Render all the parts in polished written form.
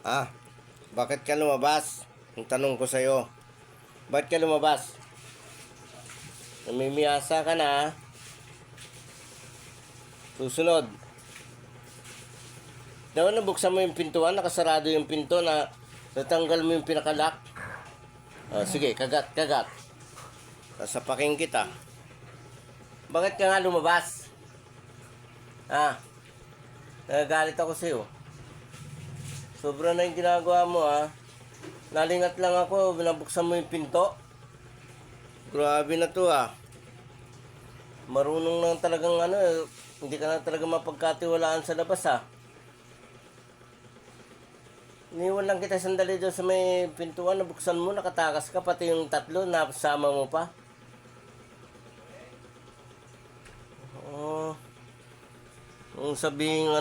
Ah, bakit ka lumabas? Ang tanong ko sa'yo. Bakit ka lumabas? Namimiyasa ka na, ah. Susunod. Daw nabuksan mo yung pintuan, nakasarado yung pinto na natanggal mo yung pinakalock. Sige, kagat. Sasapakin kita. Bakit ka nga lumabas? Nagagalit ako sa'yo. Sobra na yung ginagawa mo, ha. Nalingat lang ako, binabuksan mo yung pinto. Grabe na to, ha. Marunong na talagang hindi ka na talaga mapagkatiwalaan sa labas, ha. Iniwan lang kita sandali doon sa may pintuan, nabuksan mo, nakatakas ka, pati yung tatlo, nasama mo pa. Kung sabihin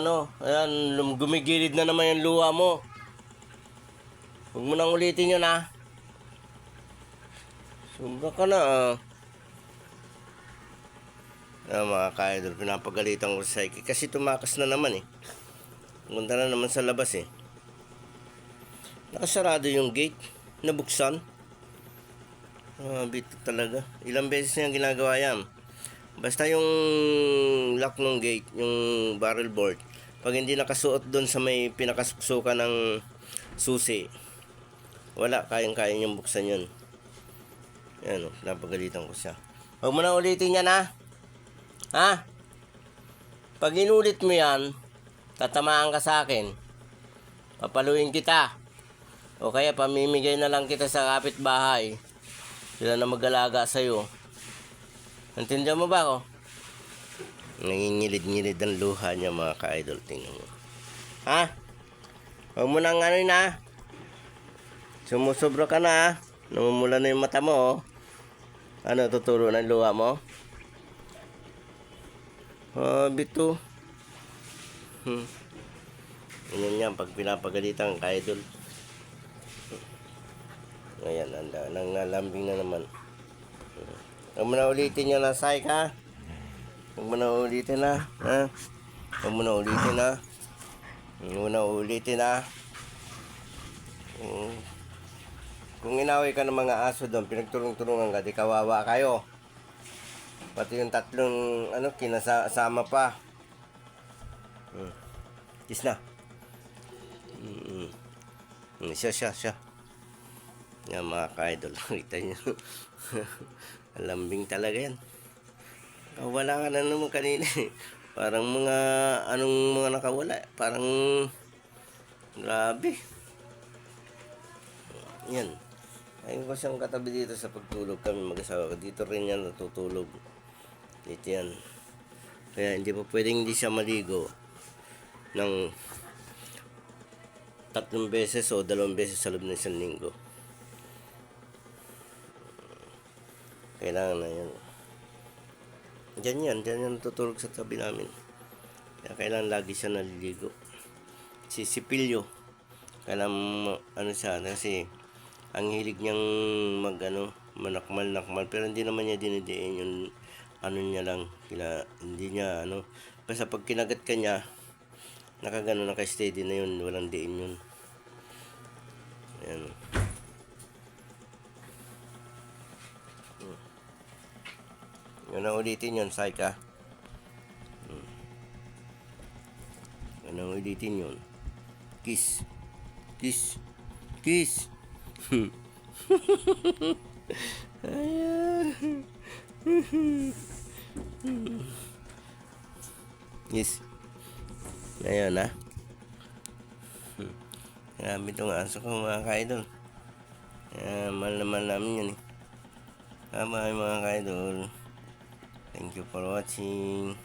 ayan, gumigilid na naman yung luha mo. Huwag mo nang ulitin yun, ha. Sobra ka na, mga ka-idol, pinapagalitan ko sa Psyche kasi tumakas na naman, eh. Pumunta na naman sa labas, eh. Nakasarado yung gate, nabuksan. Bito talaga. Ilang beses niya ginagawa yan. Basta yung lock ng gate, yung barrel board, pag hindi nakasuot doon sa may pinakasuksukan ng susi, wala, kayang-kaya niyang buksan yun. Yan, napagalitan ko siya. Huwag mo na ulitin yan, ha? Pag inulit mo yan, tatamaan ka sa akin. Papaluin kita. O kaya pamimigay na lang kita sa kapitbahay. Sila na mag-alaga sa'yo. Nantindihan mo ba ako? Nangingilid-ngilid ang luha niya, mga ka-idol. Tingnan mo. Huwag mo nang sumusobra ka na, namumula na yung mata mo, tuturo na yung luha mo. Bito. Ganyan yan pag pinapagalitan, ka-idol. Ayan, nang nalambing na naman. Huwag mo na ulitin yan, Psyche, ha? Huwag mo na ulitin, ha? Huwag mo na ulitin, ha? Huwag mo na ulitin, ha? Kung inaway ka ng mga aso doon, pinagturong-turungan ka, di kawawa kayo. Pati yung tatlong, kinasama pa. Kiss na. Siya. Yan, mga ka-idol. Kita nyo. Lambing talaga yan. Wala ka na naman kanina. Parang mga nakawala. Parang grabe. Yan. Ayun ko siyang katabi dito sa pagtulog kami mag-asawa. Dito rin yan natutulog. Dito yan. Kaya hindi pa pwedeng hindi siya maligo ng 3 beses o 2 beses sa loob ng 1 linggo. Kailangan na yan. Diyan yan natutulog sa tabi namin. Kaya kailangan lagi siya naliligo. Si Pilyo, kailangan siya kasi ang hilig niyang manakmal, pero hindi naman niya dinidiin yung niya lang, hindi niya basta pag kinagat ka niya, nakagano, naka-steady na yun, walang diin yun. Ayan. Yan na ulitin yun, Psyche, ha? Yan na ulitin yun. Kiss. Ayan. Yes. Ayan, ha? Grabe itong aso ko, mga ka-idol. Mahal naman namin yun, eh. Bye, mga ka-idol. Thank you for watching.